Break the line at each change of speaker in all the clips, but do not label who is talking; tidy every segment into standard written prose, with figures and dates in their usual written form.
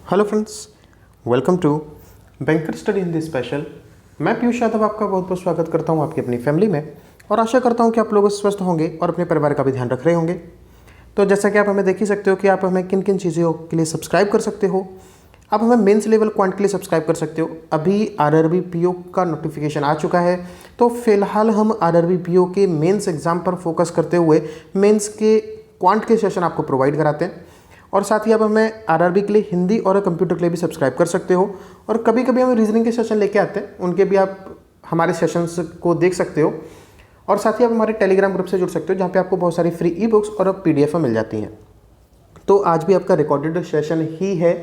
Hello friends, welcome to banker study Hindi special. मैं पीयूष यादव आपका बहुत बहुत स्वागत करता हूं आपकी अपनी फैमिली में और आशा करता हूं कि आप लोग स्वस्थ होंगे और अपने परिवार का भी ध्यान रख रहे होंगे। तो जैसा कि आप हमें देख ही सकते हो कि आप हमें किन किन चीज़ों के लिए सब्सक्राइब कर सकते हो। आप हमें मेंस लेवल क्वांट के लिए सब्सक्राइब कर सकते हो। अभी आरआरबी पीओ का नोटिफिकेशन आ चुका है, तो फिलहाल हम आरआरबी पीओ के मेंस एग्जाम पर फोकस करते हुए मेंस के क्वांट के सेशन आपको प्रोवाइड कराते हैं। और साथ ही आप हमें आरआरबी के लिए हिंदी और कंप्यूटर के लिए भी सब्सक्राइब कर सकते हो। और कभी कभी हम रीजनिंग के सेशन लेके आते हैं, उनके भी आप हमारे सेशंस को देख सकते हो। और साथ ही आप हमारे टेलीग्राम ग्रुप से जुड़ सकते हो, जहाँ पे आपको बहुत सारी फ्री ई बुक्स और पीडीएफ मिल जाती हैं। तो आज भी आपका रिकॉर्डेड सेशन ही है,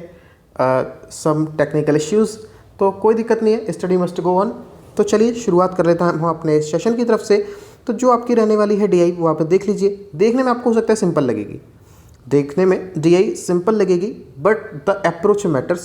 सम टेक्निकल इश्यूज़, तो कोई दिक्कत नहीं है, स्टडी मस्ट गो ऑन। तो चलिए शुरुआत कर लेते हैं हम अपने सेशन की तरफ से। तो जो आपकी रहने वाली है डीआई वो आप देख लीजिए। देखने में आपको हो सकता है सिंपल लगेगी, देखने में डीआई सिंपल लगेगी, बट द अप्रोच मैटर्स,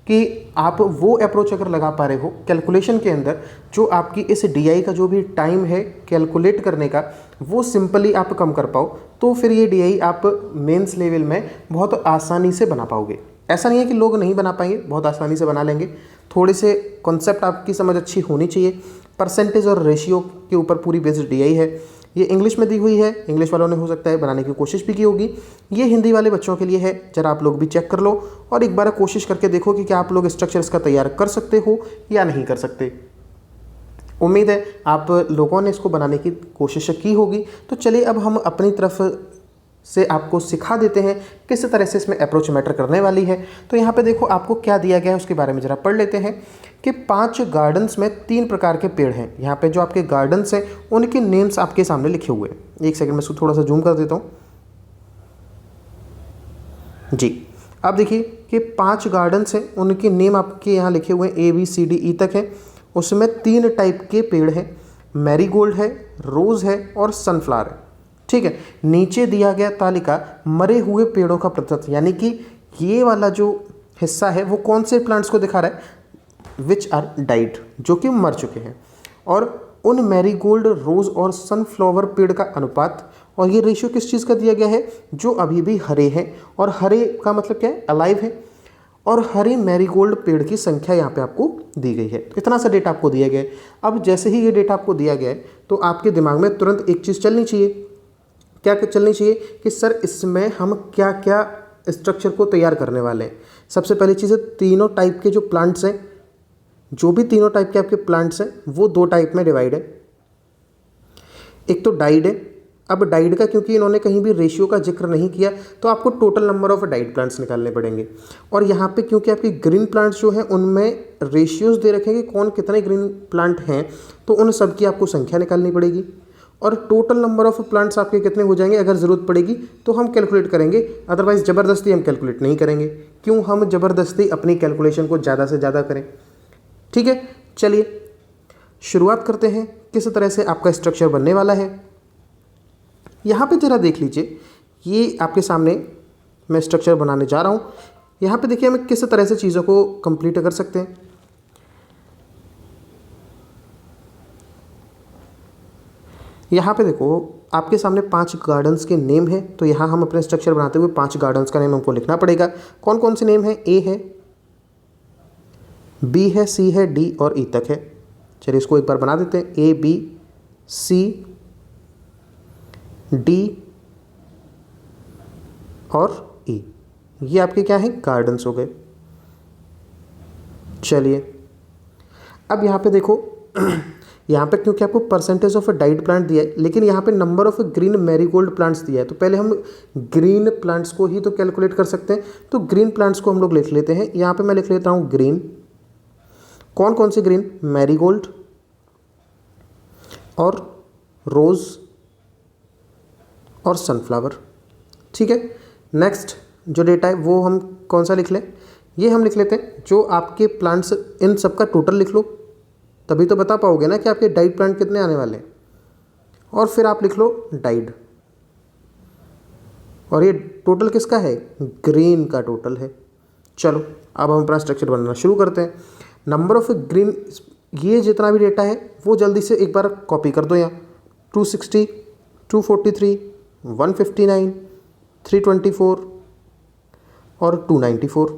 कि आप वो अप्रोच अगर लगा पा रहे हो कैलकुलेशन के अंदर, जो आपकी इस डीआई का जो भी टाइम है कैलकुलेट करने का वो सिंपली आप कम कर पाओ, तो फिर ये डीआई आप मेंस लेवल में बहुत आसानी से बना पाओगे। ऐसा नहीं है कि लोग नहीं बना पाएंगे, बहुत आसानी से बना लेंगे। थोड़े से कॉन्सेप्ट आपकी समझ अच्छी होनी चाहिए। परसेंटेज और रेशियो के ऊपर पूरी बेस्ड डीआई है। ये इंग्लिश में दी हुई है, इंग्लिश वालों ने हो सकता है बनाने की कोशिश भी की होगी। ये हिंदी वाले बच्चों के लिए है, जरा आप लोग भी चेक कर लो और एक बार कोशिश करके देखो कि क्या आप लोग स्ट्रक्चर इसका तैयार कर सकते हो या नहीं कर सकते। उम्मीद है आप लोगों ने इसको बनाने की कोशिश की होगी। तो चलिए अब हम अपनी तरफ से आपको सिखा देते हैं किस तरह से इसमें अप्रोच मैटर करने वाली है। तो यहाँ पे देखो आपको क्या दिया गया है उसके बारे में ज़रा पढ़ लेते हैं कि 5 गार्डन्स में 3 प्रकार के पेड़ हैं। यहाँ पे जो आपके गार्डन्स हैं उनके नेम्स आपके सामने लिखे हुए हैं। एक सेकंड में इसको थोड़ा सा जूम कर देता हूँ जी। अब देखिए कि 5 गार्डन्स हैं, उनके नेम आपके यहाँ लिखे हुए हैं, ABCDE तक है। उसमें 3 टाइप के पेड़ हैं, मैरीगोल्ड है, रोज़ है और सनफ्लावर है। ठीक है, नीचे दिया गया तालिका मरे हुए पेड़ों का प्रतिशत, यानी कि ये वाला जो हिस्सा है वो कौन से प्लांट्स को दिखा रहा है, विच आर डाइड, जो कि मर चुके हैं, और उन मैरीगोल्ड, रोज और सनफ्लावर पेड़ का अनुपात। और ये रेशियो किस चीज़ का दिया गया है, जो अभी भी हरे हैं, और हरे का मतलब क्या है, अलाइव है, और हरे मैरीगोल्ड पेड़ की संख्या यहाँ पे आपको दी गई है। तो इतना सा डेटा आपको दिया गया है। अब जैसे ही ये डेटा आपको दिया गया है तो आपके दिमाग में तुरंत एक चीज़ चलनी चाहिए। क्या चलनी चाहिए कि सर इसमें हम क्या क्या स्ट्रक्चर को तैयार करने वाले हैं। सबसे पहली चीज़ है, तीनों टाइप के जो प्लांट्स हैं, जो भी तीनों टाइप के आपके प्लांट्स हैं वो 2 टाइप में डिवाइड है। एक तो डाइड है। अब डाइड का क्योंकि इन्होंने कहीं भी रेशियो का जिक्र नहीं किया, तो आपको total number of died plants निकालने पड़ेंगे। और यहाँ पे क्योंकि आपकी ग्रीन प्लांट्स जो हैं उनमें रेशियोज दे रखे हैं कि कौन कितने ग्रीन प्लांट हैं, तो उन सब की आपको संख्या निकालनी पड़ेगी। और टोटल नंबर ऑफ प्लांट्स आपके कितने हो जाएंगे, अगर ज़रूरत पड़ेगी तो हम कैलकुलेट करेंगे, अदरवाइज़ ज़बरदस्ती हम कैलकुलेट नहीं करेंगे। क्यों हम ज़बरदस्ती अपनी कैलकुलेशन को ज़्यादा से ज़्यादा करें। ठीक है, चलिए शुरुआत करते हैं किस तरह से आपका स्ट्रक्चर बनने वाला है। यहाँ पे ज़रा देख लीजिए, ये आपके सामने मैं स्ट्रक्चर बनाने जा रहा हूँ। यहाँ पे देखिए हमें किस तरह से चीज़ों को कंप्लीट कर सकते हैं। यहाँ पे देखो आपके सामने 5 गार्डन्स के नेम है, तो यहाँ हम अपने स्ट्रक्चर बनाते हुए 5 गार्डन्स का नेम हमको लिखना पड़ेगा। कौन कौन से नेम है, A है, B है, C है, D और E तक है। चलिए इसको एक बार बना देते हैं, A B C D और E। ये आपके क्या है, गार्डन्स हो गए। चलिए अब यहाँ पे देखो यहाँ पे क्योंकि आपको परसेंटेज ऑफ डाइड प्लांट दिया है, लेकिन यहाँ पे number of green marigold plants दिया है, तो पहले हम ग्रीन प्लांट्स को ही तो कैलकुलेट कर सकते हैं। तो ग्रीन प्लांट्स को हम लोग लिख लेते हैं। यहाँ पे मैं लिख लेता हूँ ग्रीन। कौन कौन से ग्रीन, मैरीगोल्ड और रोज़ और सनफ्लावर। ठीक है, नेक्स्ट जो डेटा है वो हम कौन सा लिख लें, ये हम लिख लेते हैं जो आपके प्लांट्स, इन सब का टोटल लिख लो, तभी तो बता पाओगे ना कि आपके डाइड प्लांट कितने आने वाले हैं। और फिर आप लिख लो डाइड, और ये टोटल किसका है, ग्रीन का टोटल है। चलो अब हम अपना स्ट्रक्चर बनाना शुरू करते हैं। नंबर ऑफ ग्रीन, ये जितना भी डेटा है वो जल्दी से एक बार कॉपी कर दो। यहाँ 260, 243, 159, 324 और 294।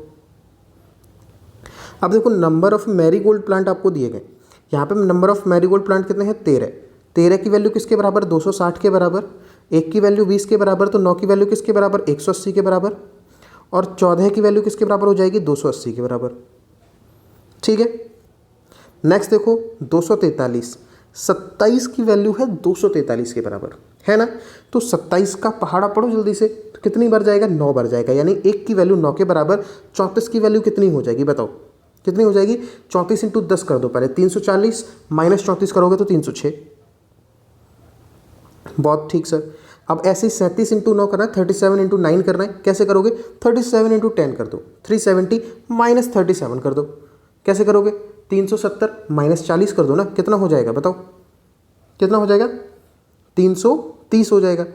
अब देखो नंबर ऑफ मैरीगोल्ड प्लांट आपको दिए गए, यहाँ पे नंबर ऑफ मैरीगोल्ड प्लांट कितने हैं 13। 13 की वैल्यू किसके बराबर 260 के बराबर, 1 की वैल्यू 20 के बराबर, तो 9 की वैल्यू किसके बराबर 180 के बराबर, और 14 की वैल्यू किसके बराबर हो जाएगी 280 के बराबर। ठीक है, नेक्स्ट देखो 243, 27 की वैल्यू है 243 के बराबर, है ना। तो 27 का पहाड़ा पढ़ो जल्दी से, तो कितनी बार जाएगा 9 बार जाएगा, यानी 1 की वैल्यू 9 के बराबर। 34 की वैल्यू कितनी हो जाएगी बताओ, कितनी हो जाएगी 34 इंटू 10 कर दो पहले, 340 माइनस 34 करोगे तो 306। बहुत ठीक सर। अब ऐसे ही 37 इंटू 9 करना है, 37 इंटू 9 करना है, कैसे करोगे 37 इंटू 10 कर दो, 370 माइनस 37 कर दो, कैसे करोगे 370 माइनस 40 कर दो ना, कितना हो जाएगा बताओ, कितना हो जाएगा 330 हो जाएगा।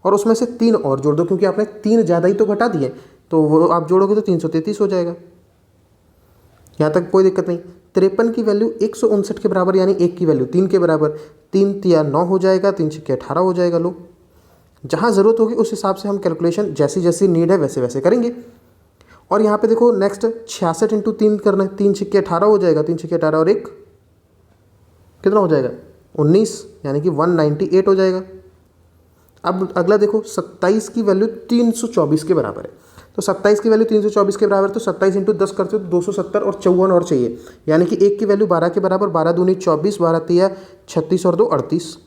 और उसमें से 3 और जोड़ दो, क्योंकि आपने 3 ज़्यादा ही तो घटा दिए, तो वो आप जोड़ोगे तो 333 हो जाएगा। यहाँ तक कोई दिक्कत नहीं। 53 की वैल्यू 159 के बराबर, यानी 1 की वैल्यू 3 के बराबर, 3 तिया 9 हो जाएगा, 3 छक्के 18 हो जाएगा। लो, जहाँ ज़रूरत होगी उस हिसाब से हम कैलकुलेशन जैसी जैसी नीड है वैसे वैसे करेंगे। और यहाँ पे देखो नेक्स्ट 66 इंटू 3 करना है, 3 छक्के 18 हो जाएगा, 3 छक्के 18 और 1 कितना हो जाएगा 19, यानी कि 198 हो जाएगा। अब अगला देखो 27 की वैल्यू 324 के बराबर है, तो 27 की वैल्यू 324 के बराबर, तो 27 इंटू 10 करते हो तो 270 और 54 और चाहिए, यानी कि 1 की वैल्यू 12 के बराबर, 12 दूनी 24, 12 तिया 36 और 2 38।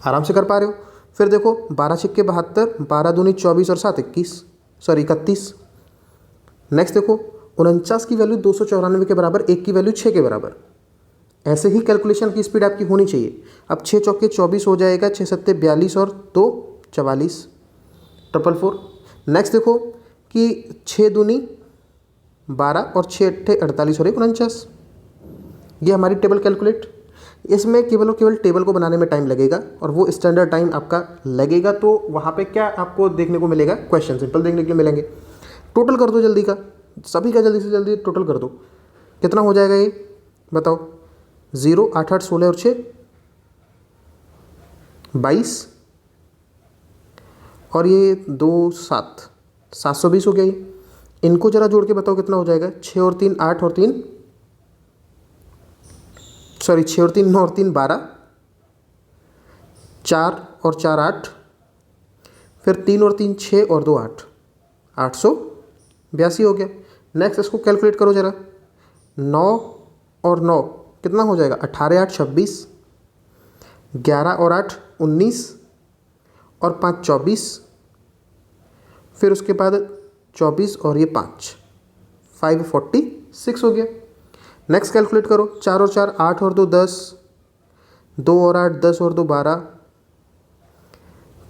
आराम से कर पा रहे हो। फिर देखो 12 छक्के 72, 12 दूनी 24 और 7 21, सॉरी 31। नेक्स्ट देखो 49 की वैल्यू 294 के बराबर, 1 की वैल्यू 6 के बराबर। ऐसे ही कैलकुलेशन की स्पीड आपकी होनी चाहिए। अब 6 चौके 24 हो जाएगा, 6 सत्ते 42 और 2 44, 444। नेक्स्ट देखो कि 6 दूनी 12 और 6 अट्ठे 48 और 1 49। ये हमारी टेबल कैलकुलेट। इसमें केवल और केवल टेबल को बनाने में टाइम लगेगा, और वो स्टैंडर्ड टाइम आपका लगेगा। तो वहाँ पे क्या आपको देखने को मिलेगा, क्वेश्चन सिंपल देखने के लिए मिलेंगे। टोटल कर दो जल्दी का, सभी का जल्दी से जल्दी टोटल कर दो, कितना हो जाएगा ये बताओ। 0 8 8 16 और 6 22, और ये 2 7 720 हो गया ये। इनको जरा जोड़ के बताओ कितना हो जाएगा। 6 और 3 8 और 3 सॉरी 6 और 3 9 और 3 12, 4 और 4 8, फिर 3 और 3 6 और 2 8, 882 हो गया। नेक्स्ट इसको कैलकुलेट करो जरा। 9 और 9 कितना हो जाएगा 18 8 26, 11 और 8 19 और 5 24, फिर उसके बाद 24 और ये 5 546 हो गया। नेक्स्ट कैलकुलेट करो। 4 और 4 8 और 2 10, 2 और 8 10 और 2 12,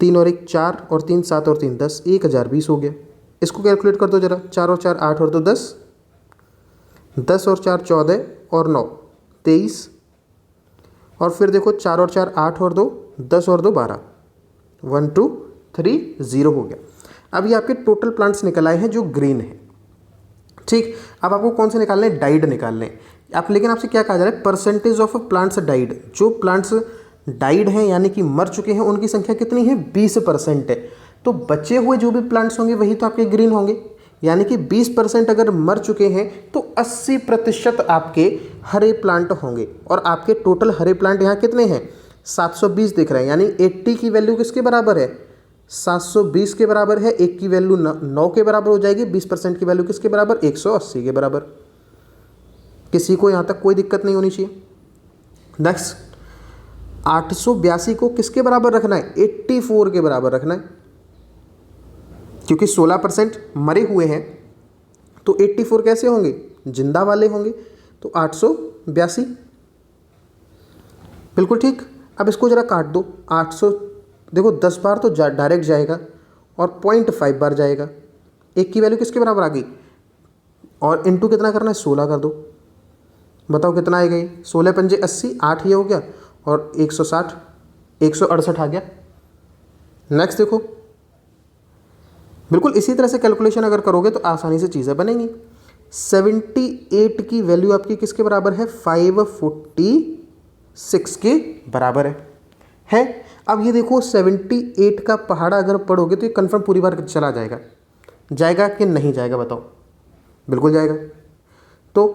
3 और 1 4 और 3 7 और 3 10, 1020 हो गया। इसको कैलकुलेट कर दो जरा। 4 और 4 8 और 2 10, 10 और 4 14 और 9 23, और फिर देखो 4 और 4 8 और 2 10 और 2 12, 1 2 3 0 हो गया। अब ये आपके टोटल प्लांट्स निकल आए हैं जो ग्रीन है। ठीक, अब आपको कौन से निकालने हैं, डाइड निकालने हैं आप। लेकिन आपसे क्या कहा जा रहा है, परसेंटेज ऑफ प्लांट्स डाइड। जो प्लांट्स डाइड हैं यानी कि मर चुके हैं, उनकी संख्या कितनी है 20% है। तो बचे हुए जो भी प्लांट्स होंगे वही तो आपके ग्रीन होंगे, यानी कि 20% अगर मर चुके हैं तो 80% आपके हरे प्लांट होंगे। और आपके टोटल हरे प्लांट यहाँ कितने हैं 720 दिख रहे हैं, यानी 80 की वैल्यू किसके बराबर है 720 के बराबर है। 1 की वैल्यू 9 के बराबर हो जाएगी, 20% की वैल्यू किसके बराबर 180 के बराबर। किसी को यहाँ तक कोई दिक्कत नहीं होनी चाहिए। नेक्स्ट 882 को किसके बराबर रखना है 84 के बराबर रखना है, क्योंकि 16% मरे हुए हैं, तो 84 कैसे होंगे जिंदा वाले होंगे, तो 882 बिल्कुल ठीक। अब इसको जरा काट दो। 800 देखो 10 बार तो डायरेक्ट जाएगा और 0.5 बार जाएगा। 1 की वैल्यू किसके बराबर आ गई, और इंटू कितना करना है 16 कर दो, बताओ कितना आएगा ये 16 पंजे 80, 8 ये हो गया, और 160 168 आ गया। नेक्स्ट देखो बिल्कुल इसी तरह से कैलकुलेशन अगर करोगे तो आसानी से चीज़ें बनेंगी। 78 की वैल्यू आपकी किसके बराबर है 546 के बराबर है। अब ये देखो 78 का पहाड़ा अगर पढ़ोगे तो ये कन्फर्म पूरी बार चला जाएगा, जाएगा कि नहीं जाएगा बताओ, बिल्कुल जाएगा। तो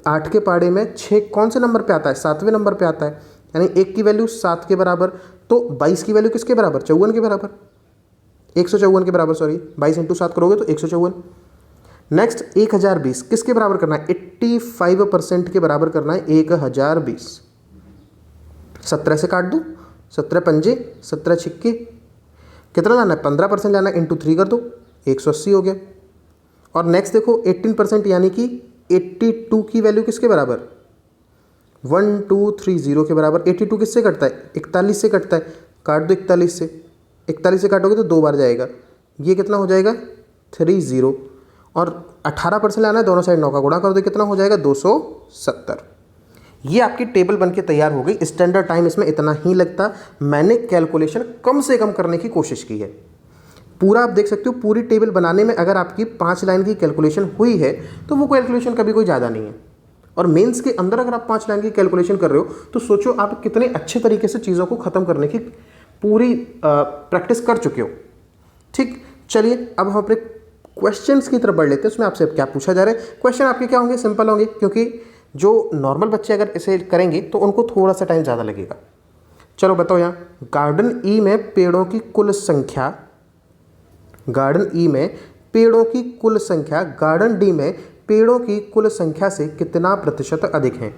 8 के पहाड़े में 6 कौन से नंबर पे आता है? 7वें नंबर पे आता है, यानी 1 की वैल्यू 7 के बराबर, तो 22 की वैल्यू किसके बराबर? 54 के बराबर, 154 के बराबर, सॉरी 22 इंटू 7 करोगे तो 154। नेक्स्ट 1020 किसके बराबर करना है? 85% के बराबर करना है 1020। 17 से काट दो, 17 पंजे 17 छिक्के, कितना लाना है? 15% लाना है, इंटू 3 कर दो, 180 हो गया। और नेक्स्ट देखो 18% यानी कि 82 की वैल्यू किसके बराबर? 1230 के बराबर। 82 किससे कटता है? 41 से कटता है, काट दो 41 से, 41 से काटोगे तो 2 बार जाएगा, ये कितना हो जाएगा? 30। और 18% लाना है, दोनों साइड 9 का गुणा कर दो, कितना हो जाएगा? 270। ये आपकी टेबल बनके तैयार हो गई। स्टैंडर्ड टाइम इसमें इतना ही लगता, मैंने कैलकुलेशन कम से कम करने की कोशिश की है। पूरा आप देख सकते हो, पूरी टेबल बनाने में अगर आपकी 5 लाइन की कैलकुलेशन हुई है तो वो कैलकुलेशन कभी कोई ज़्यादा नहीं है। और मेंस के अंदर अगर आप 5 लाइन की कैलकुलेशन कर रहे हो तो सोचो आप कितने अच्छे तरीके से चीज़ों को ख़त्म करने की पूरी प्रैक्टिस कर चुके हो। ठीक, चलिए अब हम अपने क्वेश्चंस की तरफ बढ़ लेते हैं। उसमें आपसे क्या पूछा जा रहा है? क्वेश्चन आपके क्या होंगे? सिंपल होंगे, क्योंकि जो नॉर्मल बच्चे अगर इसे करेंगे तो उनको थोड़ा सा टाइम ज़्यादा लगेगा। चलो बताओ, यहाँ गार्डन ई में पेड़ों की कुल संख्या, गार्डन ई में पेड़ों की कुल संख्या गार्डन डी में पेड़ों की कुल संख्या से कितना प्रतिशत अधिक है?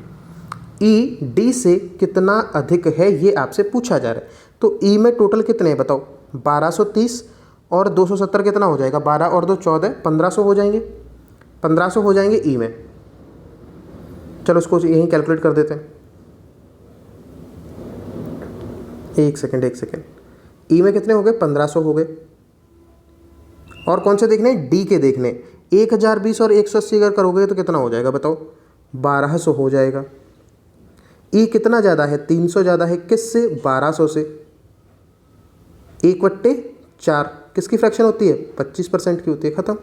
ई डी से कितना अधिक है ये आपसे पूछा जा रहा है। तो ई में टोटल कितने हैं बताओ? 1230 और 270 कितना हो जाएगा? 12 और 2 14, 1500 हो जाएंगे, 1500 हो जाएंगे ई में। चलो इसको यहीं कैलकुलेट कर देते हैं। एक सेकेंड, ई में कितने हो गए? 1500 हो गए। और कौन से देखने? डी के देखने। 1020 और 180 अगर करोगे तो कितना हो जाएगा बताओ? 1200 हो जाएगा। ई कितना ज़्यादा है? 300 ज़्यादा है, किससे? 1200 से। 1/4 किसकी फ्रैक्शन होती है? 25% की होती है, ख़त्म।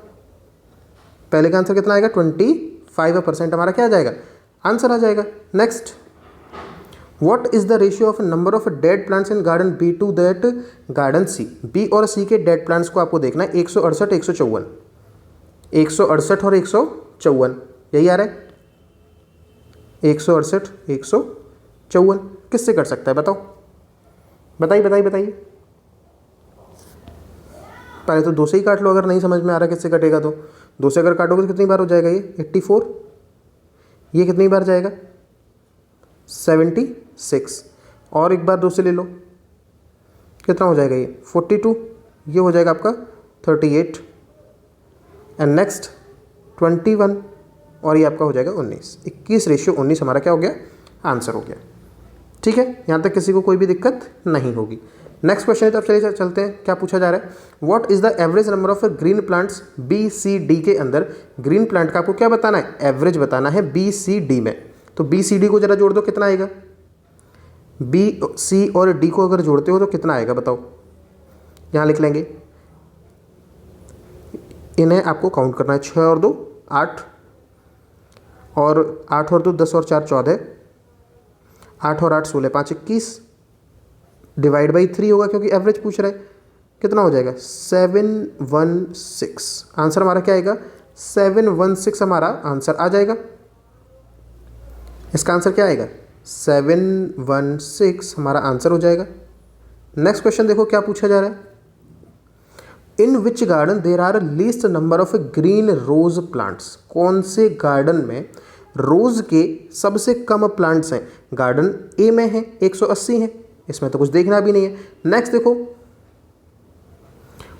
पहले का आंसर कितना आएगा? 25% हमारा क्या आ जाएगा? आंसर आ जाएगा। Next, what is the ratio of number of dead plants in garden B to that garden C? B और सी के डेड प्लांट्स को आपको देखना है। 168 154, 168 और 154 यही आ रहा है। 168 154 किससे कट सकता है बताओ? बताइए। पहले तो 2 से ही काट लो, अगर नहीं समझ में आ रहा किससे कटेगा तो। 2 से अगर काटोगे तो कितनी बार हो जाएगा? ये 84। ये कितनी बार जाएगा? 76। और एक बार 2 से ले लो, कितना हो जाएगा? ये 42। ये हो जाएगा आपका 38। एंड नेक्स्ट 21 और ये आपका हो जाएगा 19। 21/19 हमारा क्या हो गया? आंसर हो गया। ठीक है, यहाँ तक किसी को कोई भी दिक्कत नहीं होगी। नेक्स्ट क्वेश्चन है, तो अब चलिए चलते हैं। क्या पूछा जा रहा है? What is the average number of green plants B C D के अंदर? ग्रीन प्लांट का आपको क्या बताना है? एवरेज बताना है बी सी डी में। तो बी सी डी को जरा जोड़ दो, कितना आएगा? बी सी और डी को अगर जोड़ते हो तो कितना आएगा बताओ? यहाँ लिख लेंगे, इन्हें आपको काउंट करना है। 6 और 2 8, और 8 और 2 10 और 4 14, 8 और 8 16, 5 21, डिवाइड बाई 3 होगा क्योंकि एवरेज पूछ रहा है। कितना हो जाएगा? 716। आंसर हमारा क्या आएगा? 716 हमारा आंसर आ जाएगा। इसका आंसर क्या आएगा? 716 हमारा आंसर हो जाएगा। नेक्स्ट क्वेश्चन देखो क्या पूछा जा रहा है। In which garden there are least number of green rose plants? कौन से गार्डन में रोज के सबसे कम प्लांट्स हैं? गार्डन ए में है, 180 हैं, इसमें तो कुछ देखना भी नहीं है। नेक्स्ट देखो,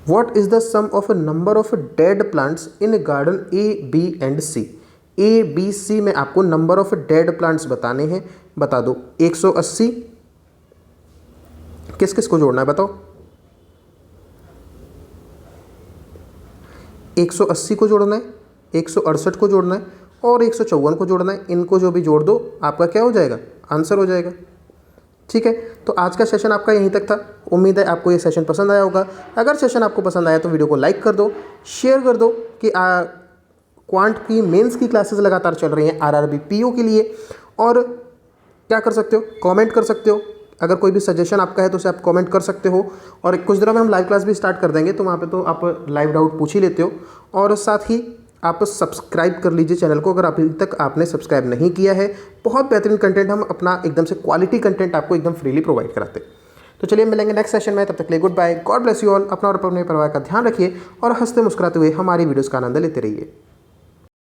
what is the sum of number of dead plants in garden A B and C? A B C में आपको नंबर ऑफ डेड प्लांट्स बताने हैं, बता दो। 180 किस किस को जोड़ना है बताओ? 180 को जोड़ना है, 168 को जोड़ना है और 154 को जोड़ना है। इनको जो भी जोड़ दो आपका क्या हो जाएगा? आंसर हो जाएगा। ठीक है, तो आज का सेशन आपका यहीं तक था। उम्मीद है आपको ये सेशन पसंद आया होगा। अगर सेशन आपको पसंद आया तो वीडियो को लाइक कर दो, शेयर कर दो कि क्वांट की मेंस की क्लासेस लगातार चल रही हैं आरआरबी पीओ के लिए। और क्या कर सकते हो? कमेंट कर सकते हो। अगर कोई भी सजेशन आपका है तो उसे आप कमेंट कर सकते हो। और कुछ दिनों में हम लाइव क्लास भी स्टार्ट कर देंगे, तो वहाँ पे तो आप लाइव डाउट पूछ ही लेते हो। और साथ ही आप सब्सक्राइब कर लीजिए चैनल को अगर अभी तक आपने सब्सक्राइब नहीं किया है। बहुत बेहतरीन कंटेंट, हम अपना एकदम से क्वालिटी कंटेंट आपको एकदम फ्रीली प्रोवाइड कराते हैं। तो चलिए मिलेंगे नेक्स्ट सेशन में, तब तक के लिए goodbye, God bless you all. अपना और अपने परिवार का ध्यान रखिए और हंसते मुस्कुराते हुए हमारी वीडियोज़ का आनंद लेते रहिए।